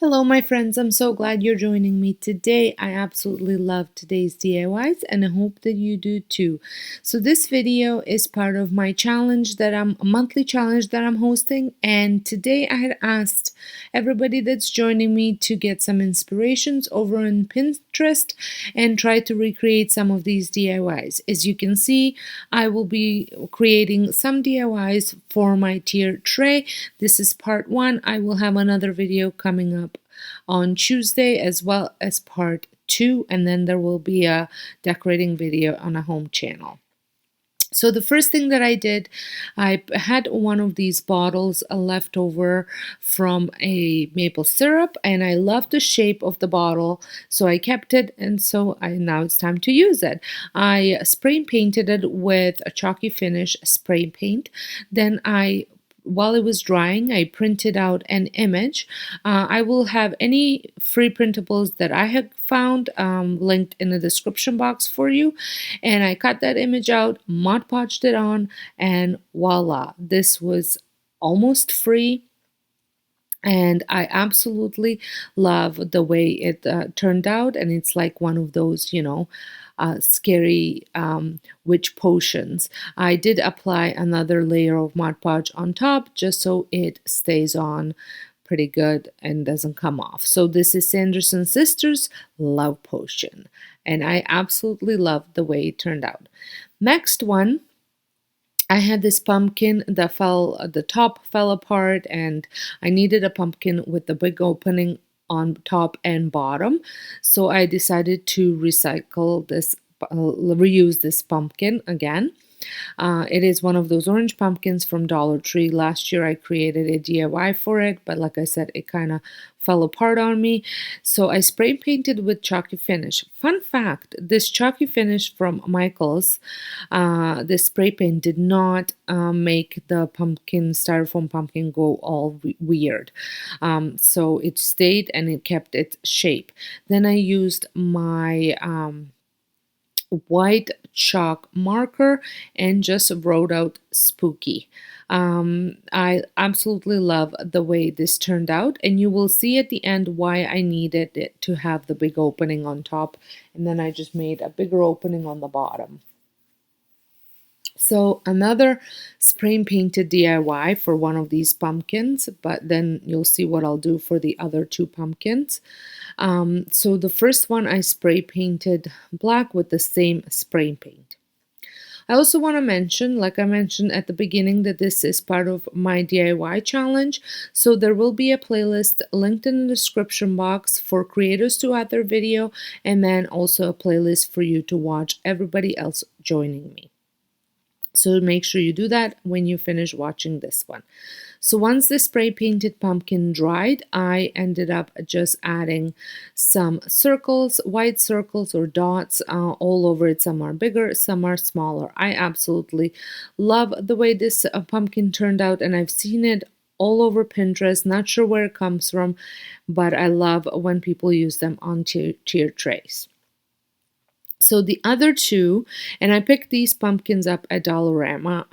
Hello, my friends. I'm so glad you're joining me today. I absolutely love today's DIYs and I hope that you do too. So this video is part of my challenge a monthly challenge that I'm hosting, and today I had asked everybody that's joining me to get some inspirations over on Pinterest and try to recreate some of these DIYs. As you can see, I will be creating some DIYs for my tier tray. This is part one. I will have another video coming up on Tuesday as well as part two, and then there will be a decorating video on a home channel. So the first thing that I did, I had one of these bottles left over from a maple syrup, and I loved the shape of the bottle, so I kept it, and now it's time to use it. I spray painted it with a chalky finish spray paint. Then while it was drying, I printed out an image. I will have any free printables that I have found linked in the description box for you. And I cut that image out, Mod Podged it on, and voila, this was almost free. And I absolutely love the way it turned out. And it's like one of those, scary witch potions. I did apply another layer of Mod Podge on top just so it stays on pretty good and doesn't come off. So this is Sanderson Sisters Love Potion. And I absolutely love the way it turned out. Next one, I had this pumpkin that the top fell apart, and I needed a pumpkin with a big opening on top and bottom. So I decided to reuse this pumpkin again. It is one of those orange pumpkins from Dollar Tree. Last year I created a DIY for it, but like I said, it kind of fell apart on me. So I spray painted with chalky finish. Fun fact, this chalky finish from Michael's, this spray paint did not make the styrofoam pumpkin go all weird. So it stayed and it kept its shape. Then I used my white chalk marker and just wrote out spooky. I absolutely love the way this turned out, and you will see at the end why I needed it to have the big opening on top, and then I just made a bigger opening on the bottom. So another spray painted DIY for one of these pumpkins, but then you'll see what I'll do for the other two pumpkins. So the first one I spray painted black with the same spray paint. I also want to mention, like I mentioned at the beginning, that this is part of my DIY challenge. So there will be a playlist linked in the description box for creators to add their video, and then also a playlist for you to watch everybody else joining me. So make sure you do that when you finish watching this one. So once the spray painted pumpkin dried, I ended up just adding some circles, white circles or dots all over it. Some are bigger, some are smaller. I absolutely love the way this pumpkin turned out, and I've seen it all over Pinterest. Not sure where it comes from, but I love when people use them on tier trays. So the other two, and I picked these pumpkins up at Dollarama.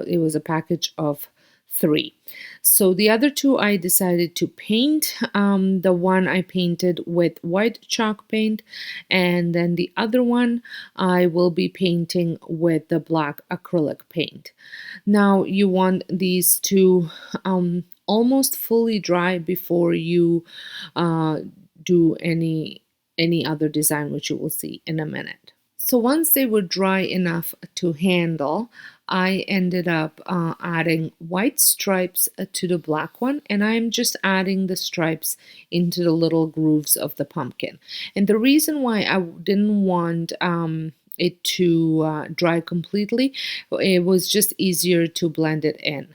It was a package of 3. So the other two I decided to paint. The one I painted with white chalk paint, and then the other one I will be painting with the black acrylic paint. Now you want these to almost fully dry before you do any other design, which you will see in a minute. So once they were dry enough to handle, I ended up adding white stripes to the black one, and I'm just adding the stripes into the little grooves of the pumpkin. And the reason why I didn't want it to dry completely, it was just easier to blend it in.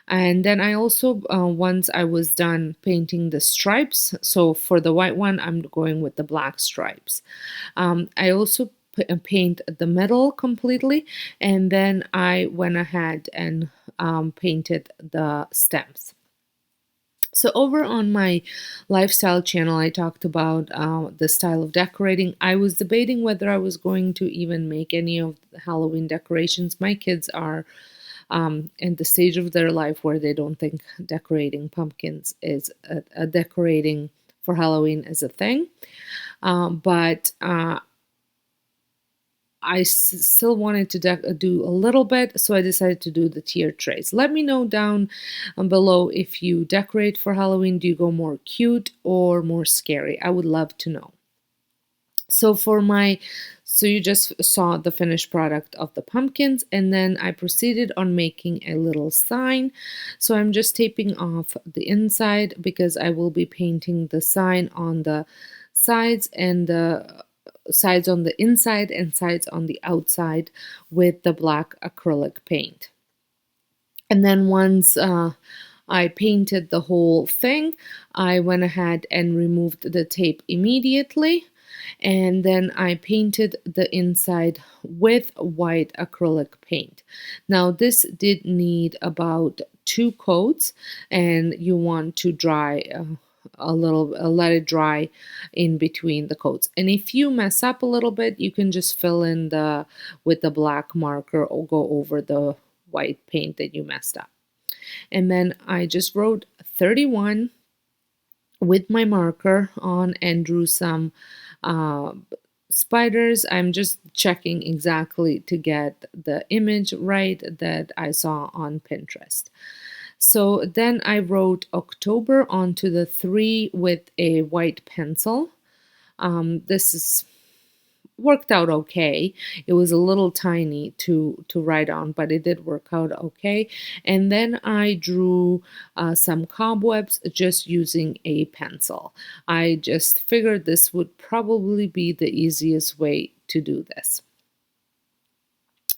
And then I also, once I was done painting the stripes, so for the white one, I'm going with the black stripes. I also paint the middle completely, and then I went ahead and painted the stems. So over on my lifestyle channel, I talked about the style of decorating. I was debating whether I was going to even make any of the Halloween decorations. My kids are in the stage of their life where they don't think decorating pumpkins is a decorating for Halloween is a thing. But I still wanted to do a little bit, so I decided to do the tiered trays. Let me know down below if you decorate for Halloween. Do you go more cute or more scary? I would love to know. So you just saw the finished product of the pumpkins, and then I proceeded on making a little sign. So I'm just taping off the inside because I will be painting the sign on the sides and the sides on the inside and sides on the outside with the black acrylic paint. And then once I painted the whole thing, I went ahead and removed the tape immediately. And then I painted the inside with white acrylic paint. Now this did need about 2 coats, and you want to dry let it dry in between the coats. And if you mess up a little bit, you can just fill in with the black marker or go over the white paint that you messed up. And then I just wrote 31 with my marker on and drew some spiders. I'm just checking exactly to get the image right that I saw on Pinterest. So then I wrote October onto the 3 with a white pencil. This worked out okay. It was a little tiny to write on, but it did work out okay. And then I drew some cobwebs just using a pencil. I just figured this would probably be the easiest way to do this.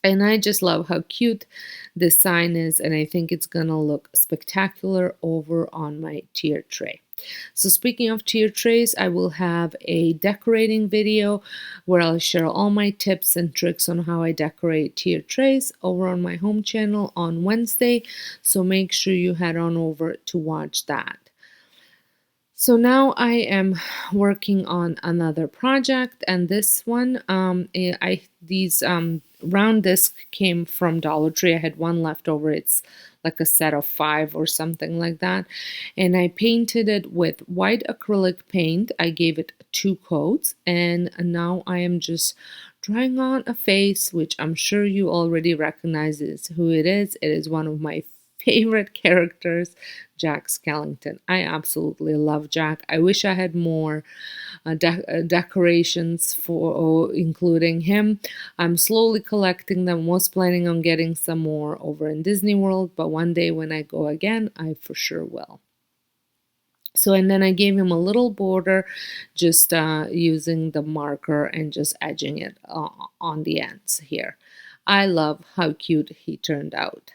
And I just love how cute this sign is, and I think it's gonna look spectacular over on my tier tray. So speaking of tier trays, I will have a decorating video where I'll share all my tips and tricks on how I decorate tier trays over on my home channel on Wednesday. So make sure you head on over to watch that. So now I am working on another project, and this one, these round discs came from Dollar Tree. I had one left over. It's like a set of 5 or something like that. And I painted it with white acrylic paint. I gave it 2 coats, and now I am just drawing on a face, which I'm sure you already recognize who it is. It is one of my favorite characters, Jack Skellington. I absolutely love Jack. I wish I had more decorations for including him. I'm slowly collecting them. Was planning on getting some more over in Disney World, but one day when I go again, I for sure will. So, and then I gave him a little border, just using the marker and just edging it on the ends here. I love how cute he turned out.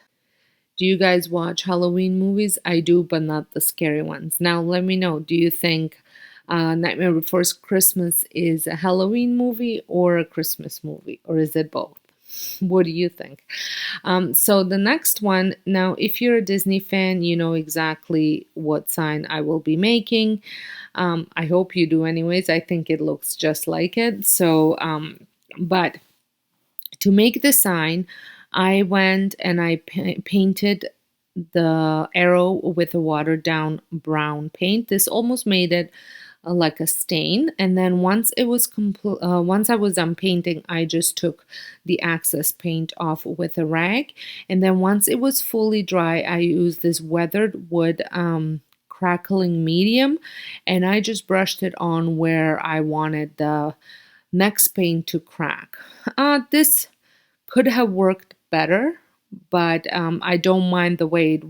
Do you guys watch Halloween movies? I do, but not the scary ones. Now, let me know. Do you think Nightmare Before Christmas is a Halloween movie or a Christmas movie? Or is it both? What do you think? So the next one, now, if you're a Disney fan, you know exactly what sign I will be making. I hope you do anyways. I think it looks just like it. So, but to make the sign, I went and I painted the arrow with a watered down brown paint. This almost made it like a stain. And then once it was once I was done painting, I just took the excess paint off with a rag. And then once it was fully dry, I used this weathered wood crackling medium, and I just brushed it on where I wanted the next paint to crack. This could have worked better, but I don't mind the way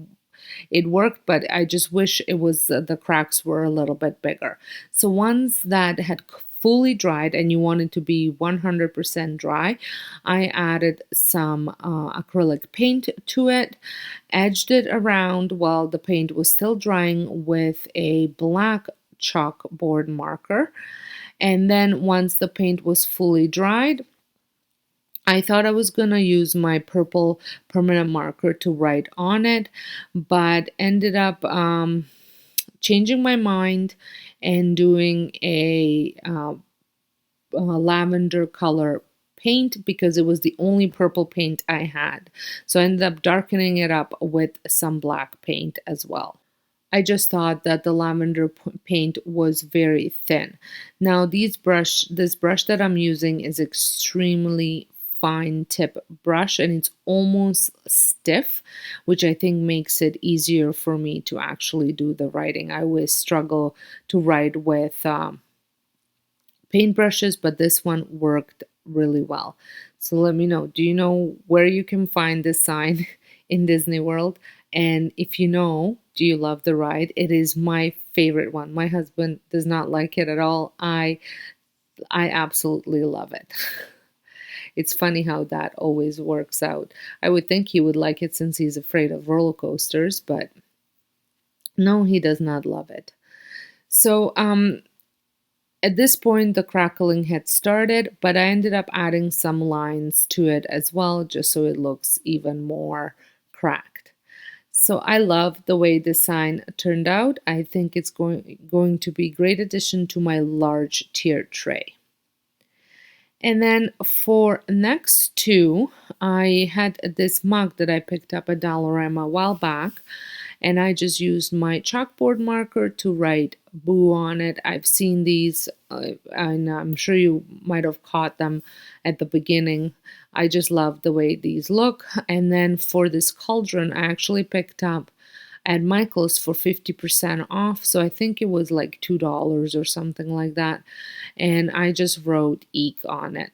it worked, but I just wish it was the cracks were a little bit bigger. So once that had fully dried and you want it to be 100% dry, I added some acrylic paint to it, edged it around while the paint was still drying with a black chalkboard marker. And then once the paint was fully dried, I thought I was going to use my purple permanent marker to write on it, but ended up changing my mind and doing a lavender color paint because it was the only purple paint I had. So I ended up darkening it up with some black paint as well. I just thought that the lavender paint was very thin. Now this brush that I'm using is extremely fine tip brush, and it's almost stiff, which I think makes it easier for me to actually do the writing. I always struggle to write with paintbrushes, but this one worked really well. So let me know, do you know where you can find this sign in Disney World? And if you know, do you love the ride? It is my favorite one. My husband does not like it at all. I absolutely love it. It's funny how that always works out. I would think he would like it since he's afraid of roller coasters, but no, he does not love it. So at this point, the crackling had started, but I ended up adding some lines to it as well, just so it looks even more cracked. So I love the way this sign turned out. I think it's going to be a great addition to my large tier tray. And then for next two, I had this mug that I picked up at Dollarama a while back, and I just used my chalkboard marker to write boo on it. I've seen these, and I'm sure you might have caught them at the beginning. I just love the way these look. And then for this cauldron, I actually picked up at Michael's for 50% off. So I think it was like $2 or something like that. And I just wrote eek on it.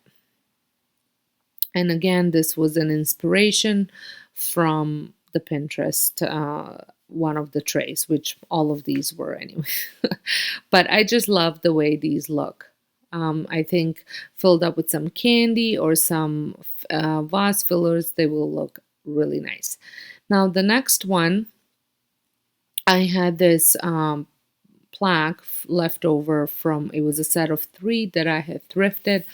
And again, this was an inspiration from the Pinterest, one of the trays, which all of these were anyway. But I just love the way these look. I think filled up with some candy or some vase fillers, they will look really nice. Now the next one, I had this plaque left over from, it was a set of 3 that I had thrifted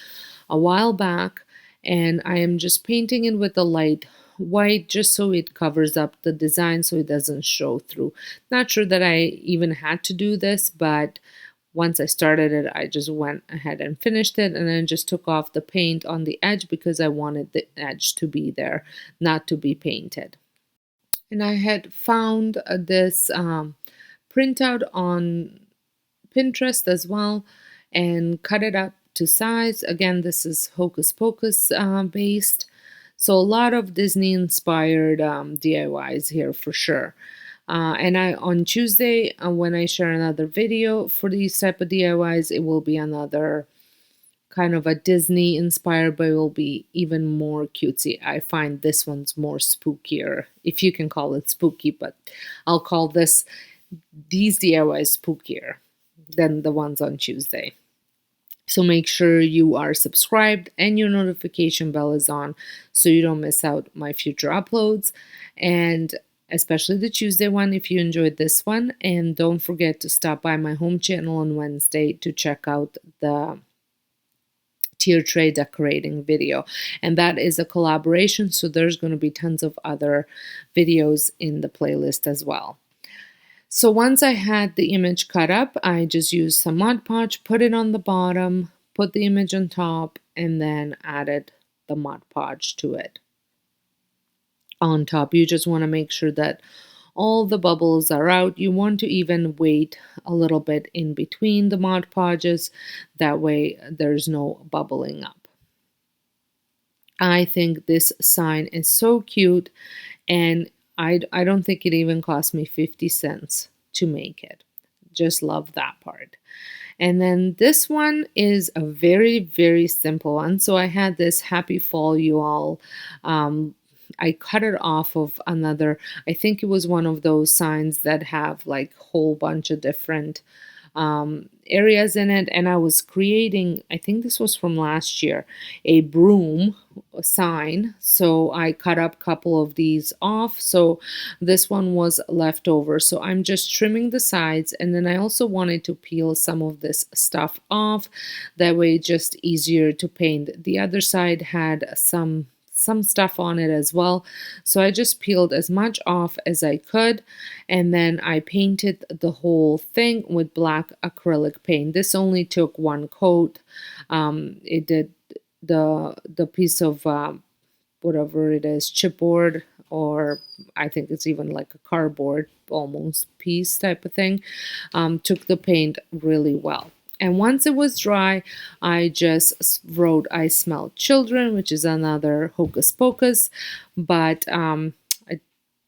a while back, and I am just painting it with a light white just so it covers up the design so it doesn't show through. Not sure that I even had to do this, but once I started it, I just went ahead and finished it, and then just took off the paint on the edge because I wanted the edge to be there, not to be painted. And I had found this printout on Pinterest as well and cut it up to size. Again, this is Hocus Pocus based. So a lot of Disney inspired DIYs here for sure. And on Tuesday, when I share another video for these type of DIYs, it will be another kind of a Disney inspired, but it will be even more cutesy. I find this one's more spookier, if you can call it spooky, but I'll call these DIYs spookier than the ones on Tuesday. So make sure you are subscribed and your notification bell is on so you don't miss out my future uploads, and especially the Tuesday one if you enjoyed this one. And don't forget to stop by my home channel on Wednesday to check out the tier tray decorating video, and that is a collaboration, so there's going to be tons of other videos in the playlist as well. So once I had the image cut up, I just used some Mod Podge, put it on the bottom, put the image on top, and then added the Mod Podge to it. On top, you just want to make sure that all the bubbles are out. You want to even wait a little bit in between the Mod Podges. That way there's no bubbling up. I think this sign is so cute, and I don't think it even cost me 50 cents to make it. Just love that part. And then this one is a very, very simple one. So I had this Happy Fall You All. I cut it off of another, I think it was one of those signs that have like a whole bunch of different areas in it, and I was creating, I think this was from last year, a broom sign. So I cut up a couple of these off, so this one was left over. So I'm just trimming the sides, and then I also wanted to peel some of this stuff off, that way it's just easier to paint. The other side had some stuff on it as well, so I just peeled as much off as I could, and then I painted the whole thing with black acrylic paint. This only took one coat. It did the piece of whatever it is, chipboard, or I think it's even like a cardboard almost piece type of thing, took the paint really well. And once it was dry, I just wrote "I smell children," which is another hocus pocus, but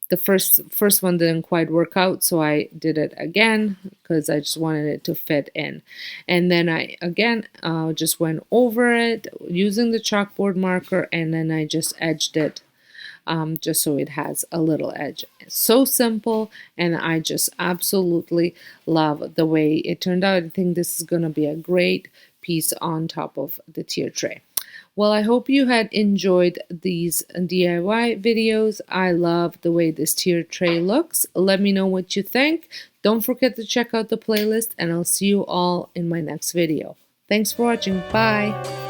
the first one didn't quite work out, so I did it again because I just wanted it to fit in. And then I again just went over it using the chalkboard marker, and then I just edged it just so it has a little edge. It's so simple, and I just absolutely love the way it turned out. I think this is going to be a great piece on top of the tier tray. Well, I hope you had enjoyed these DIY videos. I love the way this tier tray looks. Let me know what you think. Don't forget to check out the playlist, and I'll see you all in my next video. Thanks for watching. Bye.